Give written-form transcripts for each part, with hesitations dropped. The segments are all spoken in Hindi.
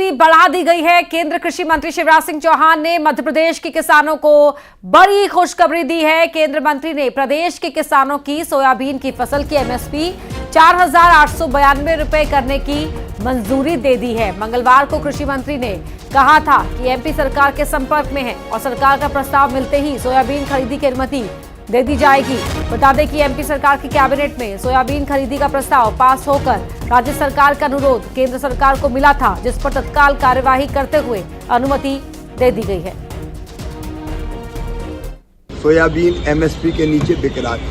एमएसपी बढ़ा दी गई है। केंद्र कृषि मंत्री शिवराज सिंह चौहान ने मध्य प्रदेश के किसानों को बड़ी खुशखबरी दी है। केंद्र मंत्री ने प्रदेश के किसानों की सोयाबीन की फसल की एमएसपी 4,892 रुपए करने की मंजूरी दे दी है। मंगलवार को कृषि मंत्री ने कहा था कि एमपी सरकार के संपर्क में है और सरकार का प्रस्ताव मिलते ही सोयाबीन खरीदी की अनुमति दे दी जाएगी। बता दें कि एमपी सरकार की कैबिनेट में सोयाबीन खरीदी का प्रस्ताव पास होकर राज्य सरकार का अनुरोध केंद्र सरकार को मिला था, जिस पर तत्काल कार्यवाही करते हुए अनुमति दे दी गई है। सोयाबीन एमएसपी के नीचे बिक रहा था।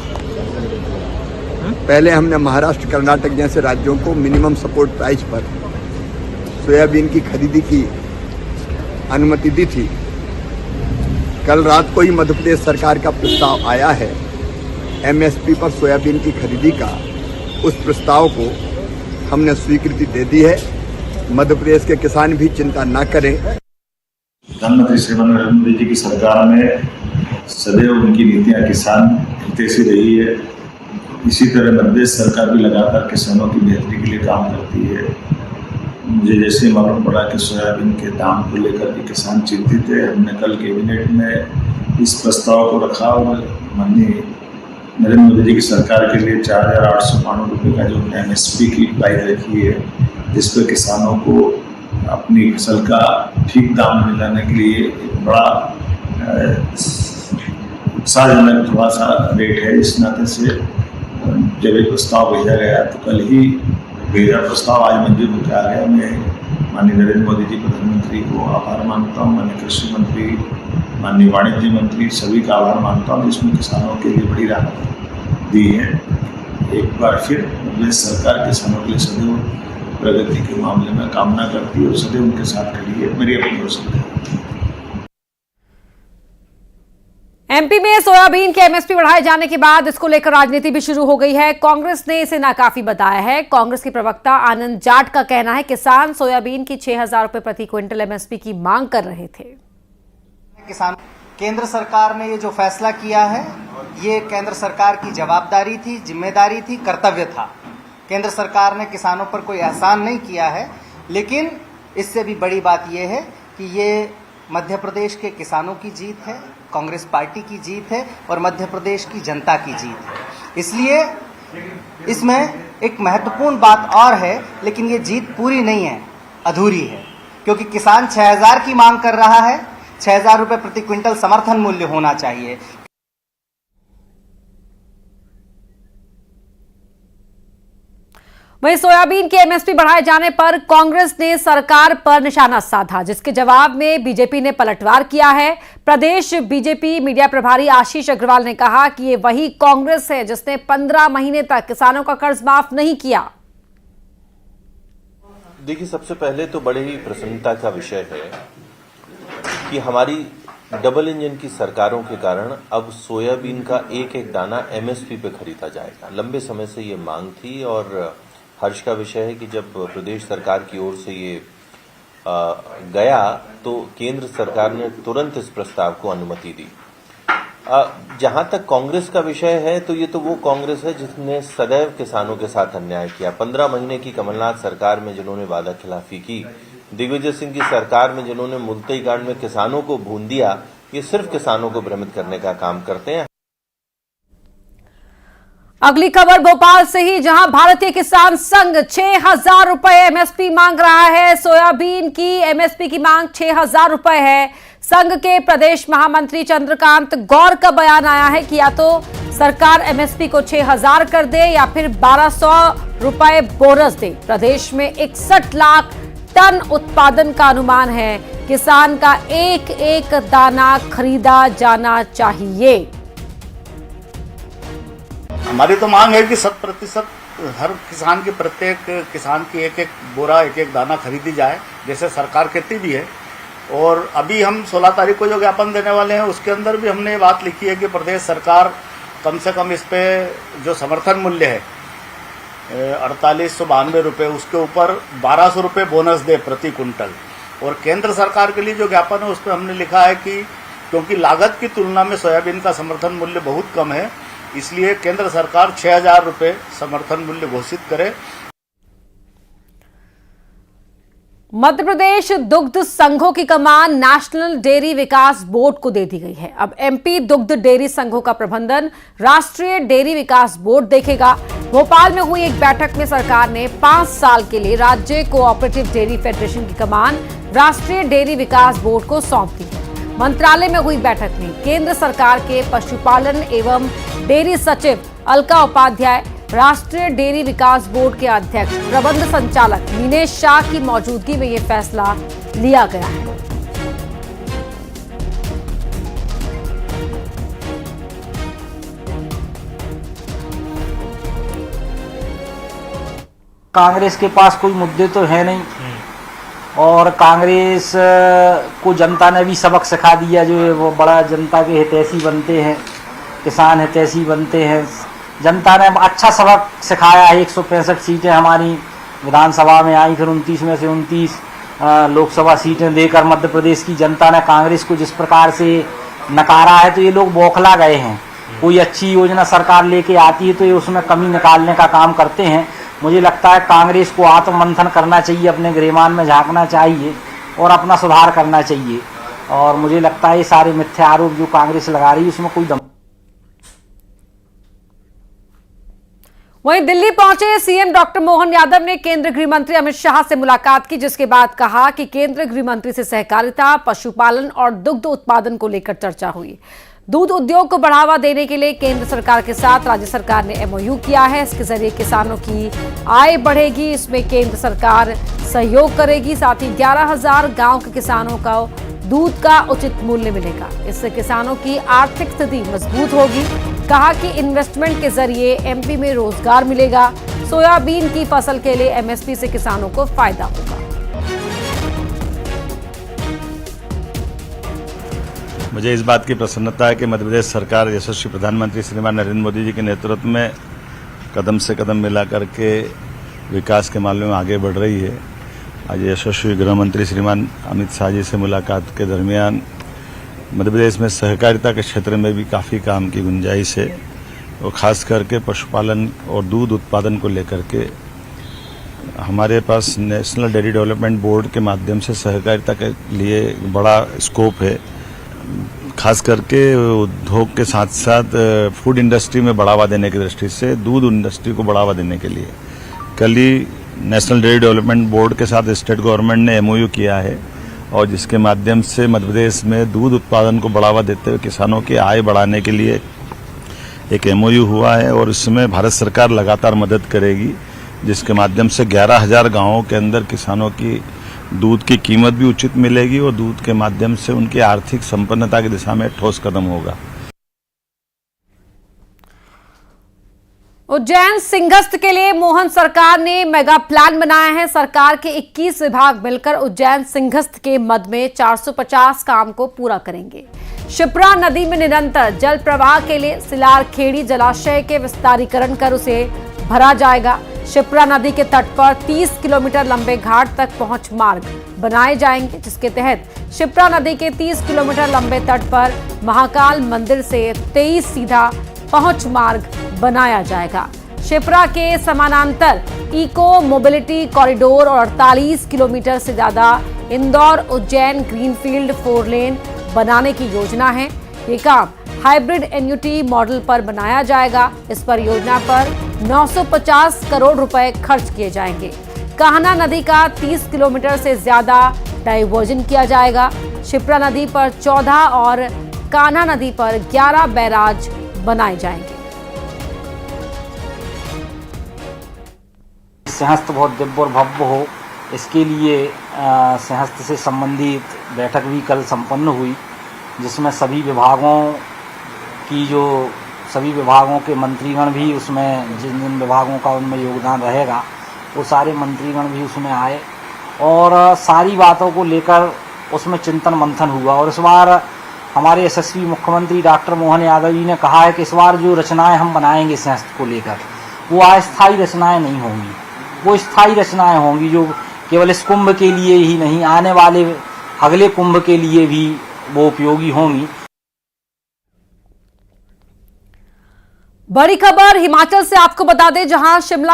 पहले हमने महाराष्ट्र, कर्नाटक जैसे राज्यों को मिनिमम सपोर्ट प्राइस पर सोयाबीन की खरीदी की अनुमति दी थी। कल रात को ही मध्य प्रदेश सरकार का प्रस्ताव आया है एमएसपी पर सोयाबीन की खरीदी का। उस प्रस्ताव को हमने स्वीकृति दे दी है। मध्य प्रदेश के किसान भी चिंता न करें। प्रधानमंत्री श्री नरेंद्र मोदी जी की सरकार में सदैव उनकी नीतियां किसान हितैषी रही है। इसी तरह मध्य प्रदेश सरकार भी लगातार किसानों की बेहतरी के लिए काम करती है। मुझे जैसे मालूम पड़ा कि सोयाबीन के दाम को लेकर के किसान चिंतित है, हमने कल कैबिनेट में इस प्रस्ताव को रखा और माननीय नरेंद्र मोदी जी की सरकार के लिए 4,892 रुपये का जो एमएसपी की प्राइस रखी है, जिस पर किसानों को अपनी फसल का ठीक दाम दिलाने के लिए एक बड़ा उत्साहजनक थोड़ा सा रेट है। इस नाते से जब एक प्रस्ताव भेजा गया तो कल ही भेजा प्रस्ताव आज मंजूर होकर आ गया। मैं माननीय नरेंद्र मोदी जी प्रधानमंत्री को आभार मानता हूँ, माननीय कृषि मंत्री, माननीय वाणिज्य मंत्री, सभी का आभार मानता हूँ जिसमें किसानों के लिए बड़ी राहत दी है। एक बार फिर प्रदेश सरकार किसानों के लिए सदैव प्रगति के मामले में कामना करती है और सदैव उनके साथ खड़ी है। मेरी अपनी योजना है। एमपी में सोयाबीन के एमएसपी बढ़ाए जाने के बाद इसको लेकर राजनीति भी शुरू हो गई है। कांग्रेस ने इसे नाकाफी बताया है। कांग्रेस के प्रवक्ता आनंद जाट का कहना है किसान सोयाबीन की 6,000 रुपए प्रति क्विंटल एमएसपी की मांग कर रहे थे। किसान केंद्र सरकार ने ये जो फैसला किया है, ये केंद्र सरकार की जवाबदारी थी, जिम्मेदारी थी, कर्तव्य था। केंद्र सरकार ने किसानों पर कोई एहसान नहीं किया है, लेकिन इससे भी बड़ी बात यह है कि ये मध्य प्रदेश के किसानों की जीत है, कांग्रेस पार्टी की जीत है और मध्य प्रदेश की जनता की जीत है। इसलिए इसमें एक महत्वपूर्ण बात और है, लेकिन ये जीत पूरी नहीं है, अधूरी है, क्योंकि किसान 6,000 की मांग कर रहा है। 6,000 रुपए प्रति क्विंटल समर्थन मूल्य होना चाहिए। वहीं सोयाबीन के एमएसपी बढ़ाए जाने पर कांग्रेस ने सरकार पर निशाना साधा, जिसके जवाब में बीजेपी ने पलटवार किया है। प्रदेश बीजेपी मीडिया प्रभारी आशीष अग्रवाल ने कहा कि ये वही कांग्रेस है जिसने 15 महीने तक किसानों का कर्ज माफ नहीं किया। देखिए, सबसे पहले तो बड़े ही प्रसन्नता का विषय है कि हमारी डबल इंजन की सरकारों के कारण अब सोयाबीन का एक एक दाना एमएसपी पे खरीदा जाएगा। लंबे समय से ये मांग थी और हर्ष का विषय है कि जब प्रदेश सरकार की ओर से ये गया तो केंद्र सरकार ने तुरंत इस प्रस्ताव को अनुमति दी। जहां तक कांग्रेस का विषय है तो ये तो वो कांग्रेस है जिसने सदैव किसानों के साथ अन्याय किया। 15 महीने की कमलनाथ सरकार में जिन्होंने वादा खिलाफी की, दिग्विजय सिंह की सरकार में जिन्होंने मुल्तई कांड में किसानों को भून दिया, ये सिर्फ किसानों को भ्रमित करने का काम करते हैं। अगली खबर भोपाल से ही, जहां भारतीय किसान संघ 6,000 रुपए एमएसपी मांग रहा है। सोयाबीन की एमएसपी की मांग 6,000 रुपए है। संघ के प्रदेश महामंत्री चंद्रकांत गौर का बयान आया है कि या तो सरकार एमएसपी को 6,000 कर दे या फिर 1,200 रुपए बोनस दे। प्रदेश में 61 लाख टन उत्पादन का अनुमान है। किसान का एक एक दाना खरीदा जाना चाहिए। हमारी तो मांग है कि 100% हर किसान के प्रत्येक किसान की एक एक बोरा, एक एक दाना खरीदी जाए, जैसे सरकार कहती भी है। और अभी हम 16 तारीख को जो ज्ञापन देने वाले हैं उसके अंदर भी हमने ये बात लिखी है कि प्रदेश सरकार कम से कम इस पे जो समर्थन मूल्य है 4,892 रुपये, उसके ऊपर 1,200 रुपये बोनस दे प्रति कुंटल। और केंद्र सरकार के लिए जो ज्ञापन है उस पर हमने लिखा है कि क्योंकि लागत की तुलना में सोयाबीन का समर्थन मूल्य बहुत कम है, इसलिए केंद्र सरकार 6,000 रुपये समर्थन मूल्य घोषित करे। मध्य प्रदेश दुग्ध संघों की कमान नेशनल डेयरी विकास बोर्ड को दे दी गई है। अब एमपी दुग्ध डेयरी संघों का प्रबंधन राष्ट्रीय डेयरी विकास बोर्ड देखेगा। भोपाल में हुई एक बैठक में सरकार ने 5 साल के लिए राज्य कोऑपरेटिव डेयरी फेडरेशन की कमान राष्ट्रीय डेयरी विकास बोर्ड को सौंप दी है। मंत्रालय में हुई बैठक में केंद्र सरकार के पशुपालन एवं डेयरी सचिव अलका उपाध्याय, राष्ट्रीय डेयरी विकास बोर्ड के अध्यक्ष प्रबंध संचालक मीनेश शाह की मौजूदगी में यह फैसला लिया गया है। कांग्रेस के पास कोई मुद्दे तो है नहीं और कांग्रेस को जनता ने भी सबक सिखा दिया, जो वो बड़ा जनता के हितैषी बनते हैं, किसान हितैषी बनते हैं। जनता ने अच्छा सबक सिखाया है। 165 सीटें हमारी विधानसभा में आई, फिर 29 में से 29 लोकसभा सीटें देकर मध्य प्रदेश की जनता ने कांग्रेस को जिस प्रकार से नकारा है, तो ये लोग बौखला गए हैं। कोई अच्छी योजना सरकार लेके आती है तो ये उसमें कमी निकालने का काम करते हैं। मुझे लगता है कांग्रेस को आत्ममंथन करना चाहिए, अपने गृहमान में झांकना चाहिए और अपना सुधार करना चाहिए। और मुझे लगता है ये सारे मिथ्या आरोप जो कांग्रेस लगा रही है उसमें कोई दम। वहीं दिल्ली पहुंचे सीएम डॉक्टर मोहन यादव ने केंद्रीय गृह मंत्री अमित शाह से मुलाकात की, जिसके बाद कहा कि केंद्रीय गृह मंत्री से सहकारिता, पशुपालन और दुग्ध उत्पादन को लेकर चर्चा हुई। दूध उद्योग को बढ़ावा देने के लिए केंद्र सरकार के साथ राज्य सरकार ने एमओयू किया है। इसके जरिए किसानों की आय बढ़ेगी, इसमें केंद्र सरकार सहयोग करेगी। साथ ही 11,000 गांव के किसानों को दूध का उचित मूल्य मिलेगा। इससे किसानों की आर्थिक स्थिति मजबूत होगी। कहा कि इन्वेस्टमेंट के जरिए एमपी में रोजगार मिलेगा। सोयाबीन की फसल के लिए एमएसपी से किसानों को फायदा होगा। मुझे इस बात की प्रसन्नता है कि मध्य प्रदेश सरकार यशस्वी प्रधानमंत्री श्रीमान नरेंद्र मोदी जी के नेतृत्व में कदम से कदम मिला करके विकास के मामले में आगे बढ़ रही है। आज यशस्वी गृह मंत्री श्रीमान अमित शाह जी से मुलाकात के दरमियान मध्य प्रदेश में सहकारिता के क्षेत्र में भी काफ़ी काम की गुंजाइश है और ख़ास करके पशुपालन और दूध उत्पादन को लेकर के हमारे पास नेशनल डेयरी डेवलपमेंट बोर्ड के माध्यम से सहकारिता के लिए बड़ा स्कोप है। खास करके उद्योग के साथ साथ फूड इंडस्ट्री में बढ़ावा देने की दृष्टि से दूध इंडस्ट्री को बढ़ावा देने के लिए कल ही नेशनल डेयरी डेवलपमेंट बोर्ड के साथ स्टेट गवर्नमेंट ने एमओयू किया है और जिसके माध्यम से मध्य प्रदेश में दूध उत्पादन को बढ़ावा देते हुए किसानों की आय बढ़ाने के लिए एक एमओयू हुआ है और इसमें भारत सरकार लगातार मदद करेगी, जिसके माध्यम से 11,000 गांवों के अंदर किसानों की दूध की कीमत भी उचित मिलेगी और दूध के माध्यम से उनकी आर्थिक संपन्नता की दिशा में ठोस कदम होगा। उज्जैन सिंहस्थ के लिए मोहन सरकार ने मेगा प्लान बनाया है। सरकार के 21 विभाग मिलकर उज्जैन सिंहस्थ के मद में 450 काम को पूरा करेंगे। शिप्रा नदी में निरंतर जल प्रवाह के लिए सिलारखेड़ी जलाशय के विस्तारीकरण कर उसे भरा जाएगा। शिप्रा नदी के तट पर 30 किलोमीटर लंबे घाट तक पहुंच मार्ग बनाए जाएंगे, जिसके तहत शिप्रा नदी के 30 किलोमीटर लंबे तट पर महाकाल मंदिर से 23 सीधा पहुंच मार्ग बनाया जाएगा। शिप्रा के समानांतर इको मोबिलिटी कॉरिडोर और 48 किलोमीटर से ज्यादा इंदौर उज्जैन ग्रीनफील्ड 4 लेन बनाने की योजना है। ये काम हाइब्रिड एन्युटी मॉडल पर बनाया जाएगा। इस परियोजना पर 950 करोड़ रुपए खर्च किए जाएंगे। कान्हा नदी का 30 किलोमीटर से ज्यादा डाइवर्जन किया जाएगा। शिप्रा नदी पर 14 और कान्हा नदी पर 11 बैराज बनाए जाएंगे। सिंहस्थ बहुत दिव्य और भव्य हो, इसके लिए सिंहस्थ से संबंधित बैठक भी कल संपन्न हुई, जिसमें सभी विभागों के मंत्रीगण भी उसमें, जिन जिन विभागों का उनमें योगदान रहेगा वो सारे मंत्रीगण भी उसमें आए और सारी बातों को लेकर उसमें चिंतन मंथन हुआ। और इस बार हमारे यशस्वी मुख्यमंत्री डॉक्टर मोहन यादव जी ने कहा है कि इस बार जो रचनाएं हम बनाएंगे सिंहस्थ को लेकर वो अस्थायी रचनाएं नहीं होंगी, वो स्थायी रचनाएं होंगी, जो केवल इस कुंभ के लिए ही नहीं, आने वाले अगले कुंभ के लिए भी वो उपयोगी होंगी। बड़ी खबर हिमाचल से आपको बता दें, जहां शिमला